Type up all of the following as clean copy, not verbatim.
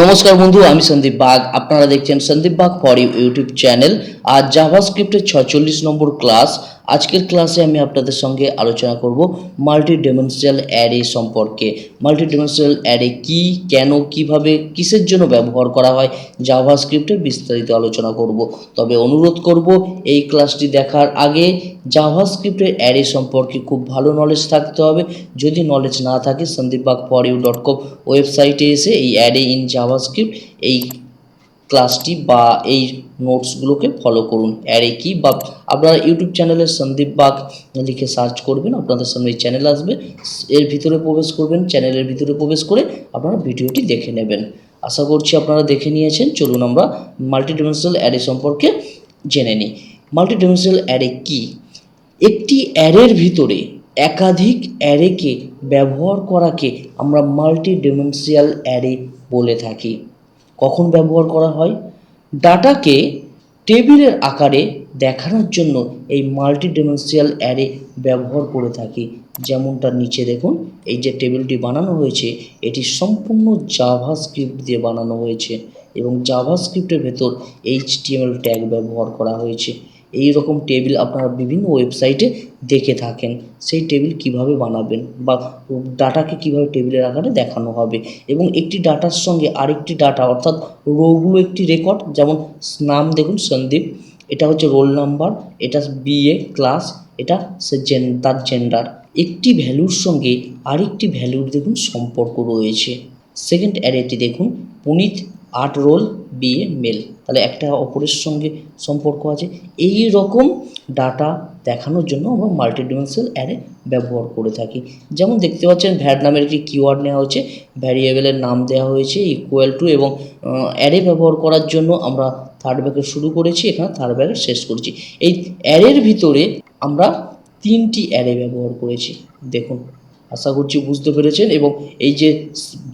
নমস্কার বন্ধু, আমি সন্দীপ বাগ। আপনারা দেখছেন Sandeep Bag for you YouTube channel. আজ জাভাস্ক্রিপ্টের 46 নম্বর ক্লাস। আজকের ক্লাসে আমি আপনাদের সঙ্গে আলোচনা করব মাল্টি ডিমেনশনাল অ্যারে সম্পর্কে। মাল্টি ডিমেনশনাল অ্যারে কি, কেন, কিভাবে, কিসের জন্য ব্যবহার করা হয় জাভাস্ক্রিপ্টে বিস্তারিত আলোচনা করব। তবে অনুরোধ করব এই ক্লাসটি দেখার আগে জাভাস্ক্রিপ্টের অ্যারে সম্পর্কে খুব ভালো নলেজ থাকতে হবে। যদি নলেজ না থাকে sandipbagforyou.com ওয়েবসাইটে এসে এই অ্যারে ইন জাভাস্ক্রিপ্ট এই ক্লাসটি বা এই নোটসগুলোকে ফলো করুন। অ্যারে কি বা আপনারা ইউটিউব চ্যানেলে সন্দীপ বাগ লিখে সার্চ করবেন, আপনাদের সামনে এই চ্যানেল আসবে। এর ভিতরে প্রবেশ করবেন, চ্যানেলের ভিতরে প্রবেশ করে আপনারা ভিডিওটি দেখে নেবেন। আশা করছি আপনারা দেখে নিয়েছেন। চলুন আমরা মাল্টিডিমেনশনাল অ্যারে সম্পর্কে জেনে নিই। মাল্টিডিমেনশনাল অ্যারে কি? একটি অ্যারের ভিতরে একাধিক অ্যারেকে ব্যবহার করাকে আমরা মাল্টি ডিমেনশনাল অ্যারে বলে থাকি। কখন ব্যবহার করা হয়? ডাটাকে টেবিলের আকারে দেখানোর জন্য এই মাল্টি ডিমেনশনাল অ্যারে ব্যবহার করে থাকি। যেমনটা নিচে দেখুন, এই যে টেবিলটি বানানো হয়েছে এটি সম্পূর্ণ জাভাস্ক্রিপ্ট দিয়ে বানানো হয়েছে এবং জাভাস্ক্রিপ্টের ভেতর HTML ট্যাগ ব্যবহার করা হয়েছে। এই রকম টেবিল আপনারা বিভিন্ন ওয়েবসাইটে দেখে থাকেন। সেই টেবিল কিভাবে বানাবেন বা ডাটাকে কিভাবে টেবিলের আকারে দেখানো হবে এবং একটি ডাটার সঙ্গে আরেকটি ডাটা অর্থাৎ রোগুলো একটি রেকর্ড। যেমন নাম দেখুন সন্দীপ, এটা হচ্ছে রোল নাম্বার, এটা BA ক্লাস, এটা তার জেন্ডার। একটি ভ্যালুর সঙ্গে আরেকটি ভ্যালুর দেখুন সম্পর্ক রয়েছে। সেকেন্ড অ্যারেটি দেখুন, পুনিত 8 রোল, BA মেল, তাহলে একটা অপরের সঙ্গে সম্পর্ক আছে। এই রকম ডাটা দেখানোর জন্য আমরা মাল্টিডিমেনশনাল অ্যারে ব্যবহার করে থাকি। যেমন দেখতে পাচ্ছেন ভ্যাড নামের একটি কিওয়ার্ড নেওয়া হয়েছে, ভ্যারিয়েবলের নাম দেওয়া হয়েছে ইকুয়াল টু, এবং অ্যারে ব্যবহার করার জন্য আমরা থার্ড ব্র্যাকেট শুরু করেছি, এখানে থার্ড ব্র্যাকেট শেষ করেছি। এই অ্যারের ভিতরে আমরা 3টি অ্যারে ব্যবহার করেছি। দেখুন, আশা করছি বুঝতে পেরেছেন। এবং এই যে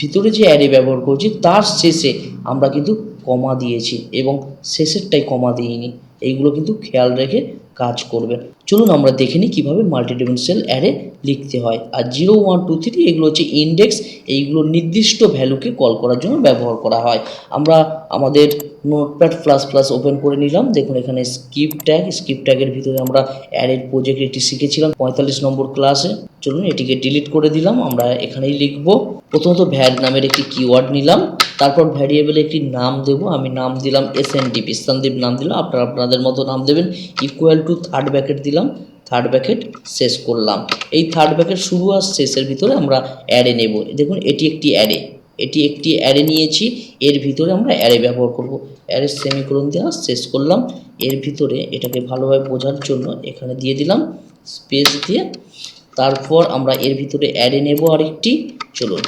ভিতরে যে অ্যারে ব্যবহার করছি তার শেষে আমরা কিন্তু কমা দিয়েছি এবং শেষেরটাই কমা দিইনি। এইগুলো কিন্তু খেয়াল রেখে কাজ করবেন। চলুন আমরা দেখে নিই কীভাবে মাল্টিডিমেনশনাল অ্যারে লিখতে হয়। আর 0, 1, 2, 3 এগুলো হচ্ছে ইন্ডেক্স। এইগুলো নির্দিষ্ট ভ্যালুকে কল করার জন্য ব্যবহার করা হয়। আমরা আমাদের নোটপ্যাড প্লাস প্লাস ওপেন করে নিলাম। দেখুন এখানে স্কিপ ট্যাগের ভিতরে আমরা অ্যারের প্রজেক্ট এটি শিখেছিলাম 45 নম্বর ক্লাসে। চলুন এটিকে ডিলিট করে দিলাম। আমরা এখানেই লিখব। প্রথমত ভ্যাড নামের একটি কিওয়ার্ড নিলাম, তারপর ভ্যারিয়েবলে একটি নাম দেব। আমি নাম দিলাম SNDP, সন্দীপ নাম দিলাম, আপনারা আপনাদের মতো নাম দেবেন। ইকুয়াল টু থার্ড ব্র্যাকেট দিলাম, থার্ড ব্র্যাকেট শেষ করলাম। এই থার্ড ব্র্যাকেট শুরু আর শেষের ভিতরে আমরা অ্যারে নেব। দেখুন এটি একটি অ্যারে, এটি একটি অ্যারে নিয়েছি, এর ভিতরে আমরা অ্যারে ব্যবহার করব। অ্যারে সেমিকোলন দেওয়া শেষ করলাম। এর ভিতরে এটাকে ভালোভাবে বোঝার জন্য এখানে দিয়ে দিলাম স্পেস দিয়ে। তারপর আমরা এর ভিতরে অ্যারে নেব আরেকটি। চলুন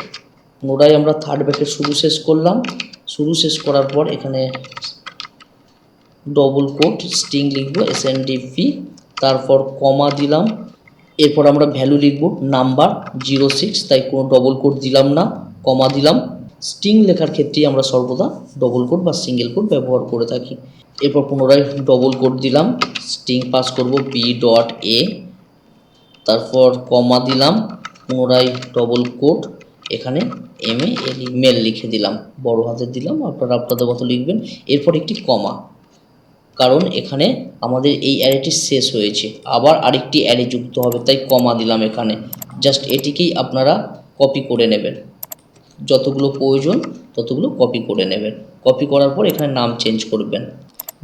পুনরায় আমরা থার্ড ব্র্যাকেট শুরু শেষ করলাম। শুরু শেষ করার পর এখানে ডবল কোট স্ট্রিং লিখব SNDP, তারপর কমা দিলাম। এরপর আমরা ভ্যালু লিখব নাম্বার 06, তাই কোনো ডবল কোট দিলাম না, কমা দিলাম। স্ট্রিং লেখার ক্ষেত্রে আমরা সর্বদা ডবল কোট বা সিঙ্গেল কোট ব্যবহার করে থাকি। এরপর পুনরায় ডবল কোট দিলাম, স্ট্রিং পাস করব B.A, তারপর কমা দিলাম, পুনরায় ডবল কোট, এখানে মেল লিখে দিলাম, বড় হাতের দিলাম, আপনারা আপনাদের মতো লিখবেন। এরপর একটি কমা, কারণ এখানে আমাদের এই অ্যারেটি শেষ হয়েছে, আবার আরেকটি অ্যারে যুক্ত হবে, তাই কমা দিলাম এখানে। জাস্ট এটিকেই আপনারা কপি করে নেবেন, যতগুলো প্রয়োজন ততগুলো কপি করে নেবেন। কপি করার পর এখানে নাম চেঞ্জ করবেন।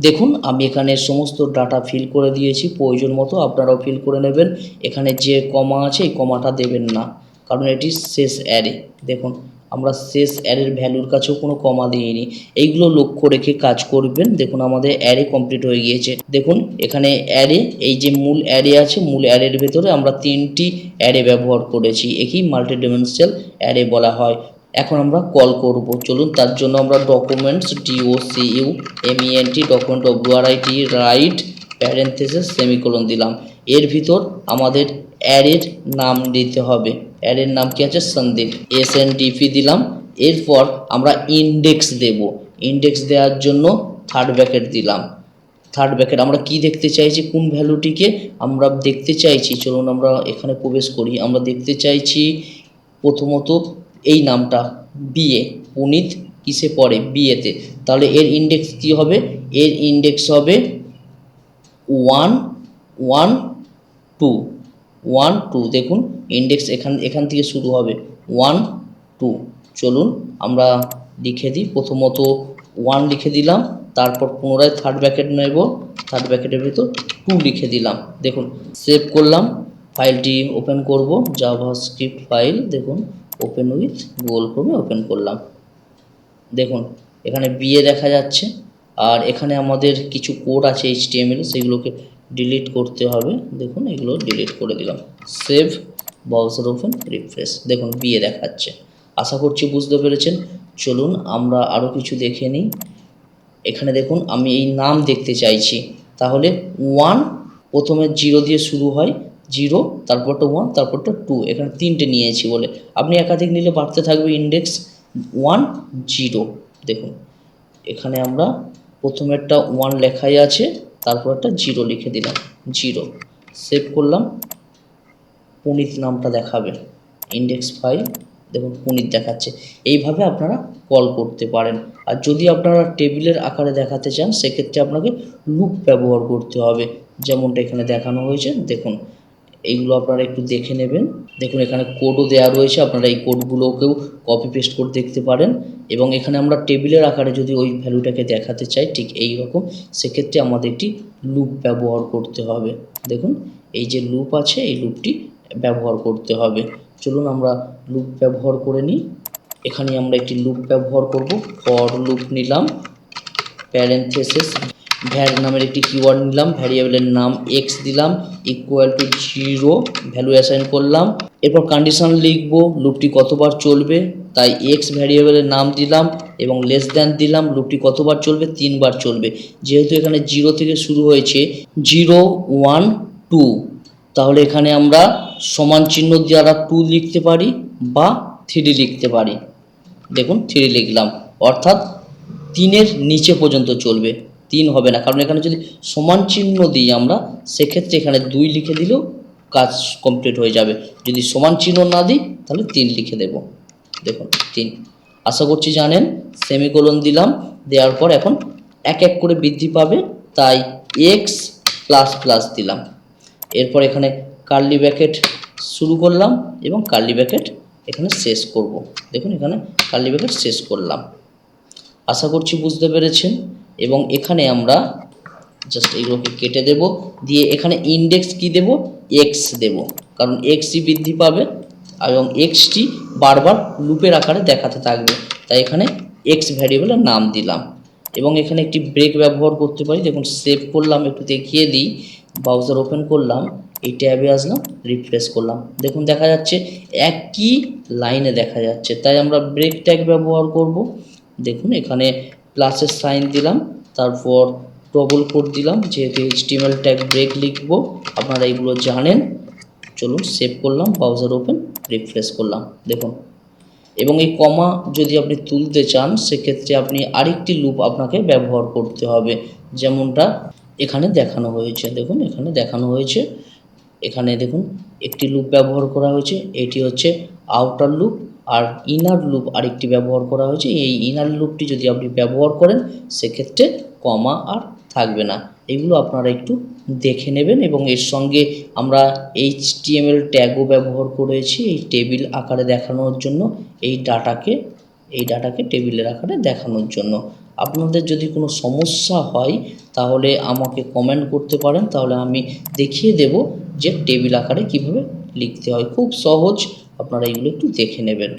দেখুন আমি এখানে সমস্ত ডাটা ফিল করে দিয়েছি, প্রয়োজন মতো আপনারাও ফিল করে নেবেন। এখানে যে কমা আছে এই কমাটা দেবেন না, কারণ এটি শেষ অ্যারে। দেখুন আমরা শেষ অ্যারের ভ্যালুর কাছেও কোনো কমা দিইনি। এইগুলো লক্ষ্য রেখে কাজ করবেন। দেখুন আমাদের অ্যারে কমপ্লিট হয়ে গিয়েছে। দেখুন এখানে অ্যারে, এই যে মূল অ্যারে আছে, মূল অ্যারের ভেতরে আমরা 3টি অ্যারে ব্যবহার করেছি। একেই মাল্টিডিমেনশনাল অ্যারে বলা হয়। এখন আমরা কল করব। চলুন তার জন্য আমরা documents DOCUMENT document WRIT right parenthesis semicolon দিলাম। এর ভিতর আমাদের অ্যারের নাম দিতে হবে। অ্যারের নাম কি আছে? সন্দীপ, SNDP দিলাম। এরপর আমরা ইন্ডেক্স দেব। ইন্ডেক্স দেওয়ার জন্য থার্ড ব্র্যাকেট দিলাম। থার্ড ব্র্যাকেট আমরা কি দেখতে চাইছি, কোন ভ্যালুটিকে আমরা দেখতে চাইছি, চলুন আমরা এখানে প্রবেশ করি। আমরা দেখতে চাইছি প্রথমত এই নামটা BA, পুনিত কিসে পড়ে, বিএতে, তাহলে এর ইন্ডেক্স কি হবে, এর ইন্ডেক্স হবে 1 1 2 1 2। দেখুন ইন্ডেক্স এখান থেকে শুরু হবে 1 2। চলুন আমরা লিখে দিই, প্রথমত 1 লিখে দিলাম, তারপর পুনরায় থার্ড ব্র্যাকেট নেব, থার্ড ব্র্যাকেটের ভিতর 2 লিখে দিলাম। দেখুন সেভ করলাম, ফাইলটি ওপেন করব, জাভাস্ক্রিপ্ট ফাইল, দেখুন ওপেন উইথ গুগল ক্রোমে ওপেন করলাম। দেখুন এখানে বিএ দেখা যাচ্ছে, আর এখানে আমাদের কিছু কোড আছে HTML, সেগুলোকে ডিলিট করতে হবে। দেখুন এগুলো ডিলিট করে দিলাম, সেভ, ব্রাউজার ওপেন, রিফ্রেশ। দেখুন বিএ দেখাচ্ছে। আশা করছি বুঝতে পেরেছেন। চলুন আমরা আরও কিছু দেখে নিই। এখানে দেখুন আমি এই নাম দেখতে চাইছি, তাহলে 1 প্রথমে 0 দিয়ে শুরু হয়, 0, তারপরটা 1, তারপরটা 2, এখানে 3টে নিয়েছি বলে, আপনি একাধিক নিলে বাড়তে থাকবে ইন্ডেক্স 1 0। দেখুন এখানে আমরা প্রথমেরটা 1 লেখাই আছে, তারপরটা 0 লিখে দিলাম, 0, সেভ করলাম। পুনিত নামটা দেখাবে, ইন্ডেক্স ফাইল, দেখুন পুনিত দেখাচ্ছে। এইভাবে আপনারা কল করতে পারেন। আর যদি আপনারা টেবিলের আকারে দেখাতে চান, সেক্ষেত্রে আপনাকে লুপ ব্যবহার করতে হবে, যেমনটা এখানে দেখানো হয়েছে। দেখুন এইগুলো আপনারা একটু দেখে নেবেন। দেখুন এখানে কোডও দেওয়া রয়েছে, আপনারা এই কোডগুলোকেও কপি পেস্ট করে দেখতে পারেন। এবং এখানে আমরা টেবিলের আকারে যদি ওই ভ্যালুটাকে দেখাতে চাই ঠিক এই রকম, সেক্ষেত্রে আমাদের একটি লুপ ব্যবহার করতে হবে। দেখুন এই যে লুপ আছে, এই লুপটি ব্যবহার করতে হবে। চলুন আমরা লুপ ব্যবহার করে নিই। এখানে আমরা একটি লুপ ব্যবহার করব, ফর লুপ নিলাম, প্যারেন্থেসিস ভ্যার নামের একটি কিওয়ার্ড নিলাম, ভ্যারিয়েবলের নাম এক্স দিলাম, ইকুয়াল টু 0, ভ্যালু অ্যাসাইন করলাম। এরপর কন্ডিশন লিখব, লুপটি কতবার চলবে, তাই এক্স ভ্যারিয়েবলের নাম দিলাম এবং লেস দ্যান দিলাম, লুপটি কতবার চলবে, 3 বার চলবে। যেহেতু এখানে 0 থেকে শুরু হয়েছে, 0 1 2, তাহলে এখানে আমরা সমান চিহ্ন দ্বারা 2 লিখতে পারি বা 3 লিখতে পারি। দেখুন 3 লিখলাম, অর্থাৎ 3-এর নিচে পর্যন্ত চলবে, 3 হবে না, কারণ এখানে যদি সমান চিহ্ন দিই আমরা, সেক্ষেত্রে এখানে 2 লিখে দিলেও কাজ কমপ্লিট হয়ে যাবে। যদি সমান চিহ্ন না দিই তাহলে 3 লিখে দেব। দেখুন 3, আশা করছি জানেন। সেমিকোলন দিলাম, দেওয়ার পর এখন এক এক করে বৃদ্ধি পাবে, তাই এক্স প্লাস প্লাস দিলাম। এরপর এখানে কার্লি ব্র্যাকেট শুরু করলাম এবং কার্লি ব্র্যাকেট এখানে শেষ করব। দেখুন এখানে কার্লি ব্র্যাকেট শেষ করলাম। আশা করছি বুঝতে পেরেছেন। এবং এখানে আমরা জাস্ট এইগুলোকে কেটে দেব, দিয়ে এখানে ইন্ডেক্স কি দেব, এক্স দেব, কারণ এক্সই বৃদ্ধি পাবে এবং এক্সটি বারবার লুপের আকারে দেখাতে থাকবে, তাই এখানে এক্স ভ্যারিয়েবলের নাম দিলাম। এবং এখানে একটি ব্রেক ব্যবহার করতে পারি। দেখুন সেভ করলাম, একটু দেখিয়ে দিই, ব্রাউজার ওপেন করলাম, এই ট্যাবে আসলাম, রিফ্রেশ করলাম, দেখুন দেখা যাচ্ছে একই লাইনে দেখা যাচ্ছে, তাই আমরা ব্রেক ট্যাগ ব্যবহার করব। দেখুন এখানে প্লাসের সাইন দিলাম, তারপর ডবল কোট দিলাম, যেহেতু HTML ট্যাগ ব্রেক লিখব, আপনারা এগুলো জানেন। চলুন সেভ করলাম, ব্রাউজার ওপেন, রিফ্রেশ করলাম। দেখুন, এবং এই কমা যদি আপনি তুলতে চান, সেক্ষেত্রে আপনি আরেকটি লুপ আপনাকে ব্যবহার করতে হবে, যেমনটা এখানে দেখানো হয়েছে। দেখুন এখানে দেখানো হয়েছে, এখানে দেখুন একটি লুপ ব্যবহার করা হয়েছে, এটি হচ্ছে আউটার লুপ, আর ইনার লুপ আরেকটি ব্যবহার করা হয়েছে। এই ইনার লুপটি যদি আপনি ব্যবহার করেন, সেক্ষেত্রে কমা আর থাকবে না। এগুলো আপনারা একটু দেখে নেবেন। এবং এর সঙ্গে আমরা HTML ট্যাগও ব্যবহার করেছি এই টেবিল আকারে দেখানোর জন্য, এই ডাটাকে টেবিলের আকারে দেখানোর জন্য। আপনাদের যদি কোনো সমস্যা হয় তাহলে আমাকে কমেন্ট করতে পারেন, তাহলে আমি দেখিয়ে দেব যে টেবিল আকারে কিভাবে লিখতে হয়। খুব সহজ, আপনারা এগুলো একটু দেখে নেবেন।